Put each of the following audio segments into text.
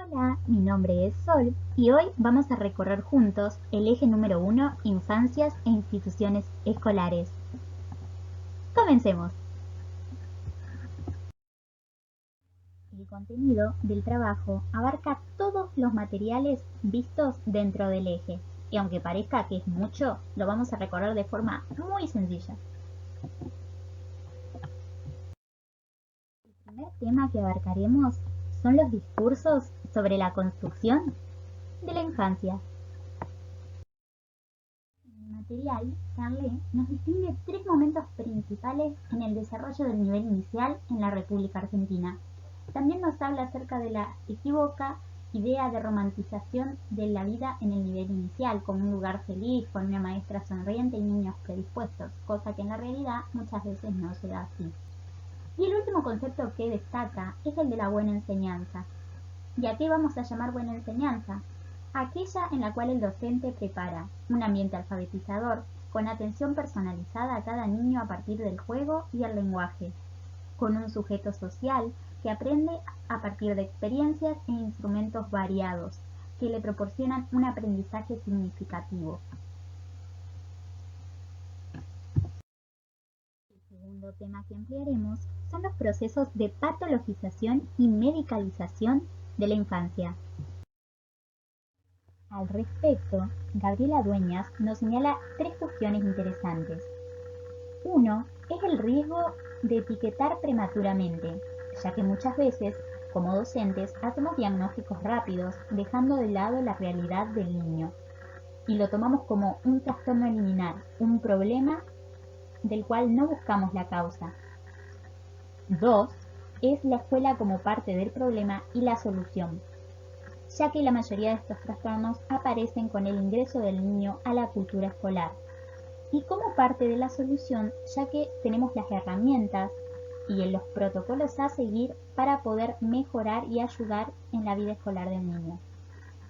Hola, mi nombre es Sol y hoy vamos a recorrer juntos el eje número 1, infancias e instituciones escolares. Comencemos. El contenido del trabajo abarca todos los materiales vistos dentro del eje y aunque parezca que es mucho, lo vamos a recorrer de forma muy sencilla. El primer tema que abarcaremos son los discursos sobre la construcción de la infancia. El material, Carle, nos distingue tres momentos principales en el desarrollo del nivel inicial en la República Argentina. También nos habla acerca de la equívoca idea de romantización de la vida en el nivel inicial, como un lugar feliz, con una maestra sonriente y niños predispuestos, cosa que en la realidad muchas veces no se da así. Y el último concepto que destaca es el de la buena enseñanza. ¿Y a qué vamos a llamar buena enseñanza? Aquella en la cual el docente prepara un ambiente alfabetizador con atención personalizada a cada niño a partir del juego y el lenguaje, con un sujeto social que aprende a partir de experiencias e instrumentos variados que le proporcionan un aprendizaje significativo. El segundo tema que ampliaremos son los procesos de patologización y medicalización de la infancia. Al respecto, Gabriela Dueñas nos señala tres cuestiones interesantes. Uno es el riesgo de etiquetar prematuramente, ya que muchas veces, como docentes, hacemos diagnósticos rápidos, dejando de lado la realidad del niño, y lo tomamos como un trastorno a eliminar, un problema del cual no buscamos la causa. Dos es la escuela como parte del problema y la solución, ya que la mayoría de estos trastornos aparecen con el ingreso del niño a la cultura escolar. Y como parte de la solución, ya que tenemos las herramientas y los protocolos a seguir para poder mejorar y ayudar en la vida escolar del niño.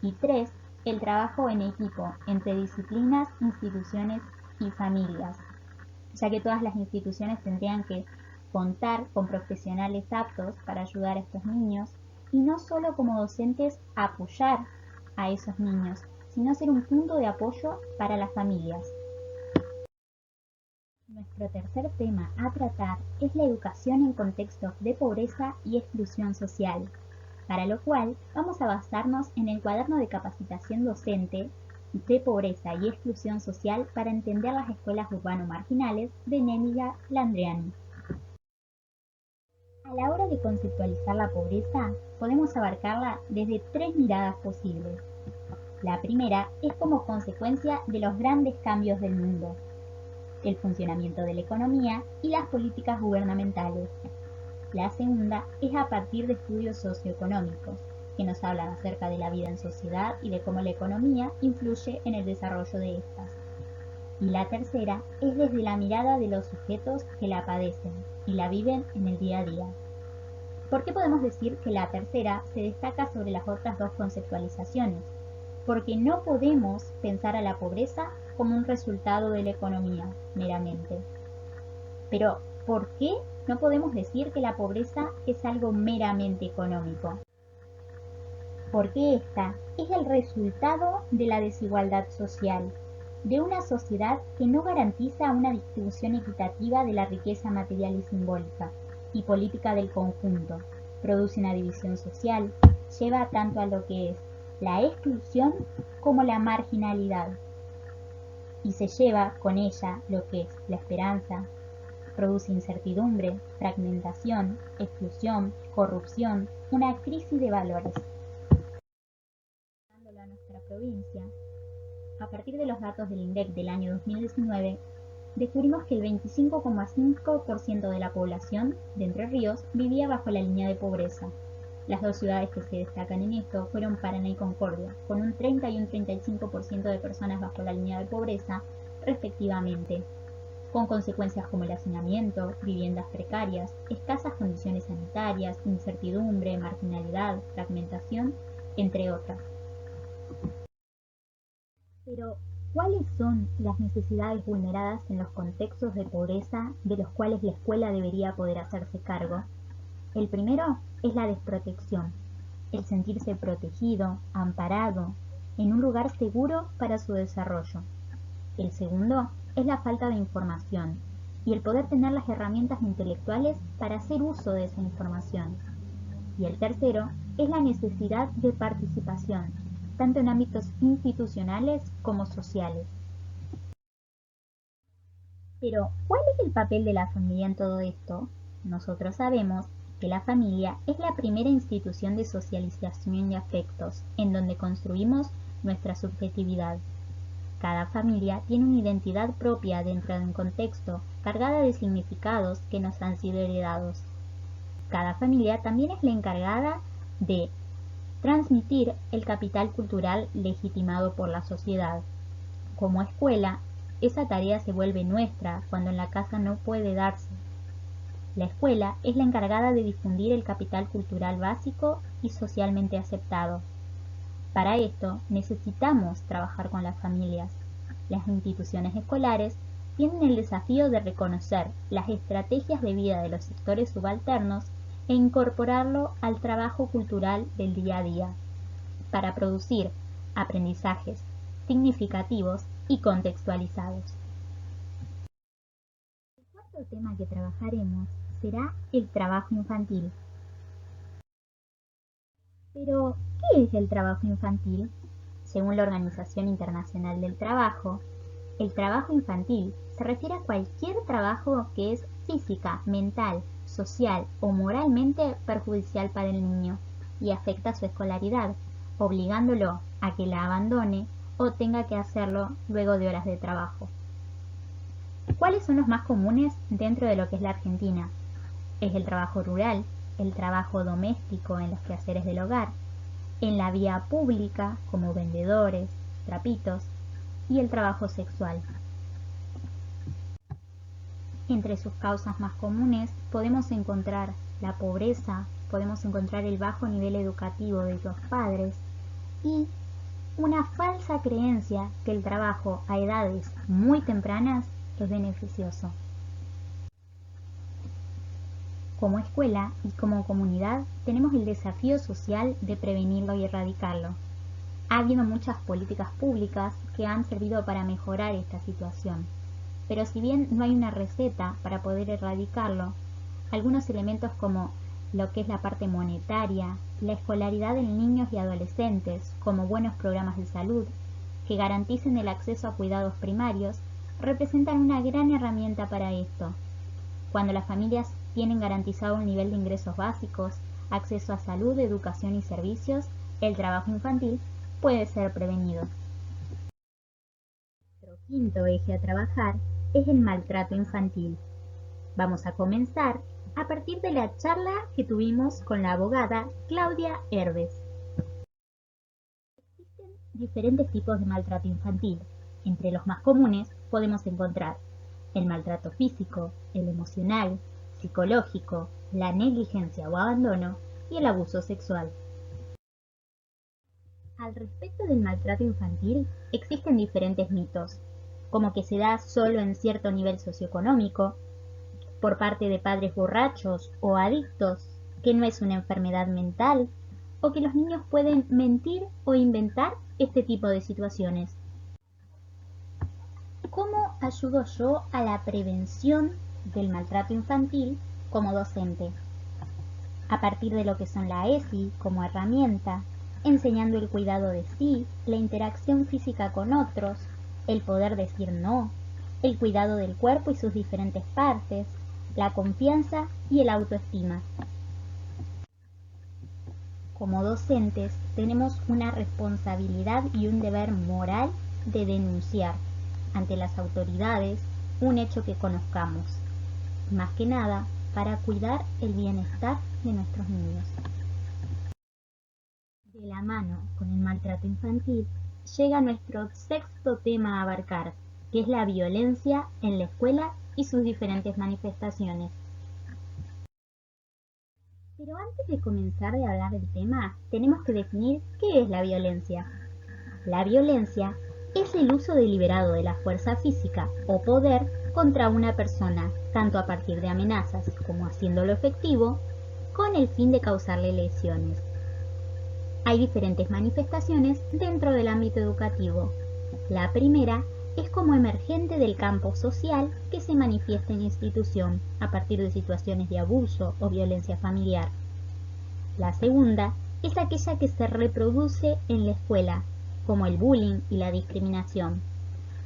Y tres, el trabajo en equipo entre disciplinas, instituciones y familias, ya que todas las instituciones tendrían que contar con profesionales aptos para ayudar a estos niños y no solo como docentes apoyar a esos niños, sino ser un punto de apoyo para las familias. Nuestro tercer tema a tratar es la educación en contextos de pobreza y exclusión social, para lo cual vamos a basarnos en el cuaderno de capacitación docente de pobreza y exclusión social para entender las escuelas urbano-marginales de Némiga Landriani. A la hora de conceptualizar la pobreza, podemos abarcarla desde tres miradas posibles. La primera es como consecuencia de los grandes cambios del mundo, el funcionamiento de la economía y las políticas gubernamentales. La segunda es a partir de estudios socioeconómicos, que nos hablan acerca de la vida en sociedad y de cómo la economía influye en el desarrollo de estas. Y la tercera es desde la mirada de los sujetos que la padecen y la viven en el día a día. ¿Por qué podemos decir que la tercera se destaca sobre las otras dos conceptualizaciones? Porque no podemos pensar a la pobreza como un resultado de la economía meramente. Pero, ¿por qué no podemos decir que la pobreza es algo meramente económico? Porque esta es el resultado de la desigualdad social, de una sociedad que no garantiza una distribución equitativa de la riqueza material y simbólica, y política del conjunto, produce una división social, lleva tanto a lo que es la exclusión como la marginalidad, y se lleva con ella lo que es la esperanza, produce incertidumbre, fragmentación, exclusión, corrupción, una crisis de valores. A nuestra provincia, a partir de los datos del INDEC del año 2019, descubrimos que el 25,5% de la población de Entre Ríos vivía bajo la línea de pobreza. Las dos ciudades que se destacan en esto fueron Paraná y Concordia, con un 30 y un 35% de personas bajo la línea de pobreza, respectivamente, con consecuencias como el hacinamiento, viviendas precarias, escasas condiciones sanitarias, incertidumbre, marginalidad, fragmentación, entre otras. Pero, ¿cuáles son las necesidades vulneradas en los contextos de pobreza de los cuales la escuela debería poder hacerse cargo? El primero es la desprotección. el sentirse protegido, amparado, en un lugar seguro para su desarrollo. El segundo es la falta de información y el poder tener las herramientas intelectuales para hacer uso de esa información. Y el tercero es la necesidad de participación, tanto en ámbitos institucionales como sociales. Pero, ¿cuál es el papel de la familia en todo esto? Nosotros sabemos que la familia es la primera institución de socialización y afectos, en donde construimos nuestra subjetividad. Cada familia tiene una identidad propia dentro de un contexto, cargada de significados que nos han sido heredados. Cada familia también es la encargada de transmitir el capital cultural legitimado por la sociedad. Como escuela, esa tarea se vuelve nuestra cuando en la casa no puede darse. La escuela es la encargada de difundir el capital cultural básico y socialmente aceptado. Para esto necesitamos trabajar con las familias. Las instituciones escolares tienen el desafío de reconocer las estrategias de vida de los sectores subalternos e incorporarlo al trabajo cultural del día a día, para producir aprendizajes significativos y contextualizados. El cuarto tema que trabajaremos será el trabajo infantil. Pero, ¿qué es el trabajo infantil? Según la Organización Internacional del Trabajo, el trabajo infantil se refiere a cualquier trabajo que es física, mental, social o moralmente perjudicial para el niño y afecta su escolaridad, obligándolo a que la abandone o tenga que hacerlo luego de horas de trabajo. ¿Cuáles son los más comunes dentro de lo que es la Argentina? Es el trabajo rural, el trabajo doméstico en los quehaceres del hogar, en la vía pública como vendedores, trapitos y el trabajo sexual. Entre sus causas más comunes podemos encontrar la pobreza, podemos encontrar el bajo nivel educativo de los padres y una falsa creencia que el trabajo a edades muy tempranas es beneficioso. Como escuela y como comunidad tenemos el desafío social de prevenirlo y erradicarlo. Ha habido muchas políticas públicas que han servido para mejorar esta situación, pero si bien no hay una receta para poder erradicarlo, algunos elementos como lo que es la parte monetaria, la escolaridad en niños y adolescentes, como buenos programas de salud, que garanticen el acceso a cuidados primarios, representan una gran herramienta para esto. Cuando las familias tienen garantizado un nivel de ingresos básicos, acceso a salud, educación y servicios, el trabajo infantil puede ser prevenido. Nuestro quinto eje a trabajar es el maltrato infantil. Vamos a comenzar a partir de la charla que tuvimos con la abogada Claudia Herdes. Existen diferentes tipos de maltrato infantil. Entre los más comunes podemos encontrar el maltrato físico, el emocional, psicológico, la negligencia o abandono y el abuso sexual. Al respecto del maltrato infantil, existen diferentes mitos, como que se da solo en cierto nivel socioeconómico, por parte de padres borrachos o adictos, que no es una enfermedad mental, o que los niños pueden mentir o inventar este tipo de situaciones. ¿Cómo ayudo yo a la prevención del maltrato infantil como docente? A partir de lo que son la ESI como herramienta, enseñando el cuidado de sí, la interacción física con otros, el poder decir no, el cuidado del cuerpo y sus diferentes partes, la confianza y el autoestima. Como docentes tenemos una responsabilidad y un deber moral de denunciar ante las autoridades un hecho que conozcamos, más que nada para cuidar el bienestar de nuestros niños. De la mano con el maltrato infantil llega nuestro sexto tema a abarcar, que es la violencia en la escuela y sus diferentes manifestaciones. Pero antes de comenzar a hablar del tema, tenemos que definir qué es la violencia. La violencia es el uso deliberado de la fuerza física o poder contra una persona, tanto a partir de amenazas como haciéndolo efectivo, con el fin de causarle lesiones. Hay diferentes manifestaciones dentro del ámbito educativo. La primera es como emergente del campo social que se manifiesta en la institución a partir de situaciones de abuso o violencia familiar. La segunda es aquella que se reproduce en la escuela, como el bullying y la discriminación.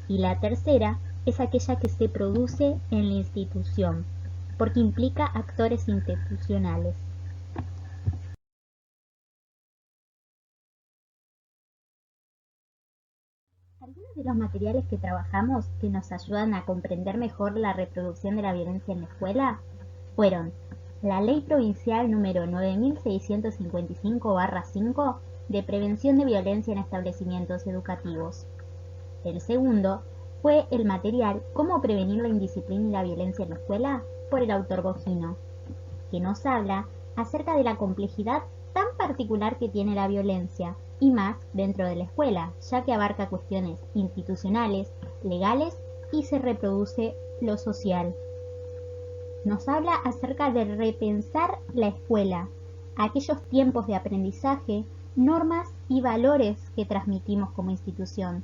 Y la tercera es aquella que se produce en la institución, porque implica actores institucionales. Algunos de los materiales que trabajamos que nos ayudan a comprender mejor la reproducción de la violencia en la escuela fueron la Ley Provincial número 9655/5 de Prevención de Violencia en Establecimientos Educativos. El segundo fue el material Cómo prevenir la indisciplina y la violencia en la escuela por el autor Bogino, que nos habla acerca de la complejidad tan particular que tiene la violencia, y más dentro de la escuela, ya que abarca cuestiones institucionales, legales y se reproduce lo social. Nos habla acerca de repensar la escuela, aquellos tiempos de aprendizaje, normas y valores que transmitimos como institución.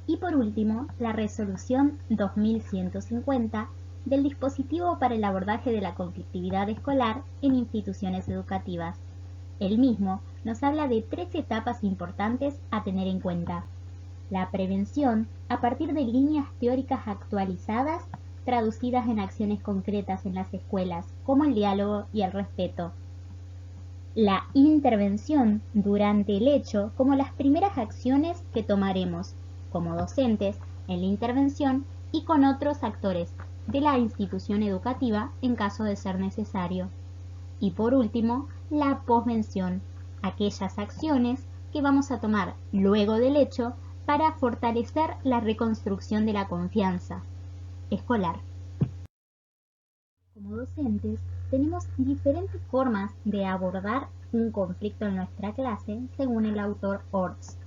Y por último, la resolución 2150 del dispositivo para el abordaje de la conflictividad escolar en instituciones educativas. El mismo nos habla de 3 etapas importantes a tener en cuenta. La prevención a partir de líneas teóricas actualizadas traducidas en acciones concretas en las escuelas, como el diálogo y el respeto. La intervención durante el hecho como las primeras acciones que tomaremos como docentes en la intervención y con otros actores de la institución educativa en caso de ser necesario. Y por último, la posvención, aquellas acciones que vamos a tomar luego del hecho para fortalecer la reconstrucción de la confianza escolar. Como docentes, tenemos diferentes formas de abordar un conflicto en nuestra clase según el autor Orts.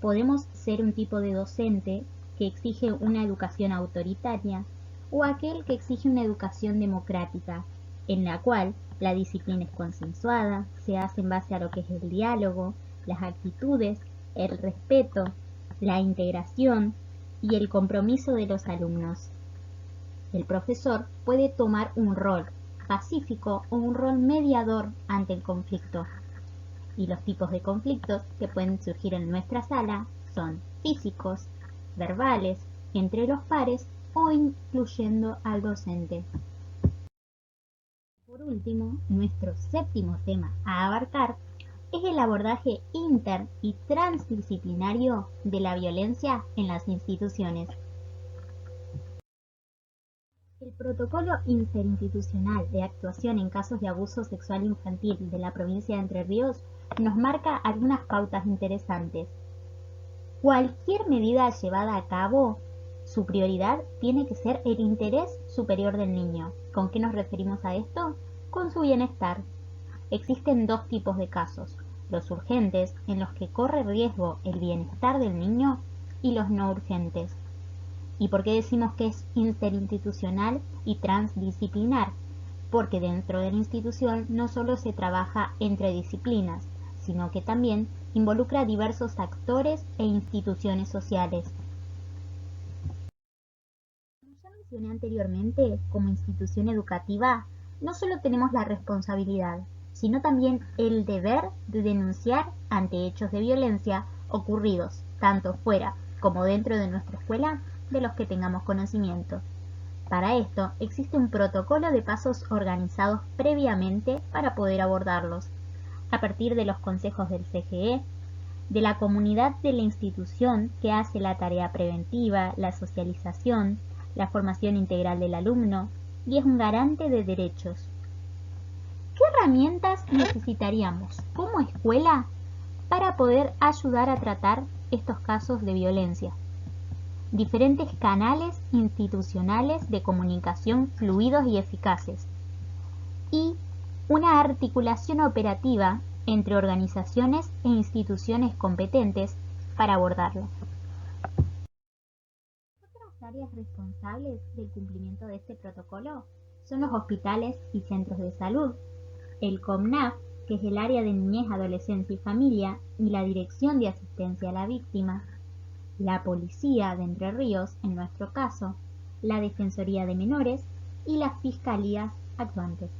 Podemos ser un tipo de docente que exige una educación autoritaria o aquel que exige una educación democrática, en la cual la disciplina es consensuada, se hace en base a lo que es el diálogo, las actitudes, el respeto, la integración y el compromiso de los alumnos. El profesor puede tomar un rol pacífico o un rol mediador ante el conflicto. Y los tipos de conflictos que pueden surgir en nuestra sala son físicos, verbales, entre los pares o incluyendo al docente. Por último, nuestro séptimo tema a abarcar es el abordaje inter y transdisciplinario de la violencia en las instituciones. El Protocolo Interinstitucional de Actuación en Casos de Abuso Sexual Infantil de la provincia de Entre Ríos nos marca algunas pautas interesantes. Cualquier medida llevada a cabo, su prioridad tiene que ser el interés superior del niño. ¿Con qué nos referimos a esto? Con su bienestar. Existen 2 tipos de casos: los urgentes, en los que corre riesgo el bienestar del niño, y los no urgentes. ¿Y por qué decimos que es interinstitucional y transdisciplinar? Porque dentro de la institución no solo se trabaja entre disciplinas, sino que también involucra a diversos actores e instituciones sociales. Como ya mencioné anteriormente, como institución educativa, no solo tenemos la responsabilidad, sino también el deber de denunciar ante hechos de violencia ocurridos, tanto fuera como dentro de nuestra escuela, de los que tengamos conocimiento. Para esto existe un protocolo de pasos organizados previamente para poder abordarlos, a partir de los consejos del CGE, de la comunidad de la institución que hace la tarea preventiva, la socialización, la formación integral del alumno y es un garante de derechos. ¿Qué herramientas necesitaríamos como escuela para poder ayudar a tratar estos casos de violencia? Diferentes canales institucionales de comunicación fluidos y eficaces y una articulación operativa entre organizaciones e instituciones competentes para abordarlo. Otras áreas responsables del cumplimiento de este protocolo son los hospitales y centros de salud, el COMNAF que es el área de niñez, adolescencia y familia, y la Dirección de Asistencia a la Víctima, la Policía de Entre Ríos, en nuestro caso, la Defensoría de Menores y las Fiscalías actuantes.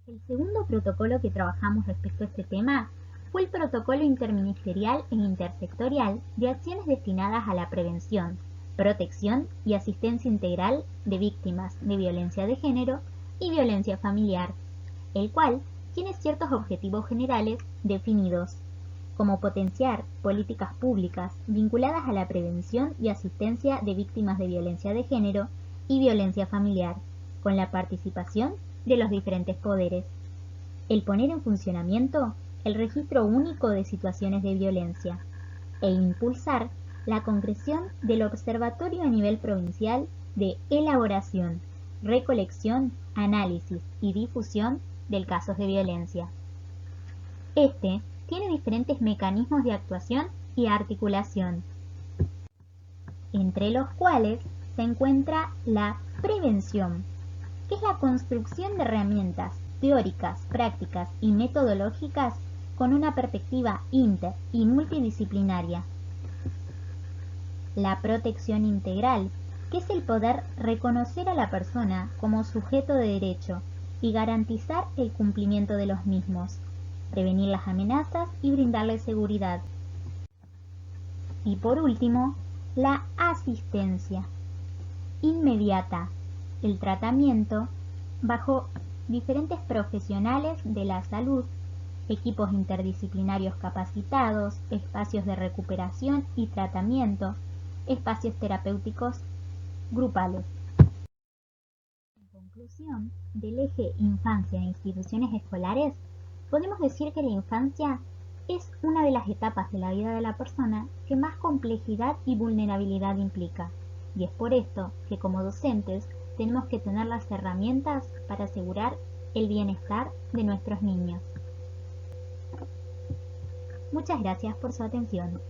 El segundo protocolo que trabajamos respecto a este tema fue el Protocolo Interministerial e Intersectorial de Acciones destinadas a la prevención, protección y asistencia integral de víctimas de violencia de género y violencia familiar, el cual tiene ciertos objetivos generales definidos, como potenciar políticas públicas vinculadas a la prevención y asistencia de víctimas de violencia de género y violencia familiar, con la participación de los diferentes poderes. El poner en funcionamiento el registro único de situaciones de violencia e impulsar la concreción del observatorio a nivel provincial de elaboración, recolección, análisis y difusión de casos de violencia. Este tiene diferentes mecanismos de actuación y articulación, entre los cuales se encuentra la prevención, que es la construcción de herramientas teóricas, prácticas y metodológicas con una perspectiva inter y multidisciplinaria. La protección integral, que es el poder reconocer a la persona como sujeto de derecho y garantizar el cumplimiento de los mismos, prevenir las amenazas y brindarle seguridad. Y por último, la asistencia inmediata, el tratamiento bajo diferentes profesionales de la salud, equipos interdisciplinarios capacitados, espacios de recuperación y tratamiento, espacios terapéuticos grupales. En conclusión, del eje infancia e instituciones escolares, podemos decir que la infancia es una de las etapas de la vida de la persona que más complejidad y vulnerabilidad implica, y es por esto que como docentes tenemos que tener las herramientas para asegurar el bienestar de nuestros niños. Muchas gracias por su atención.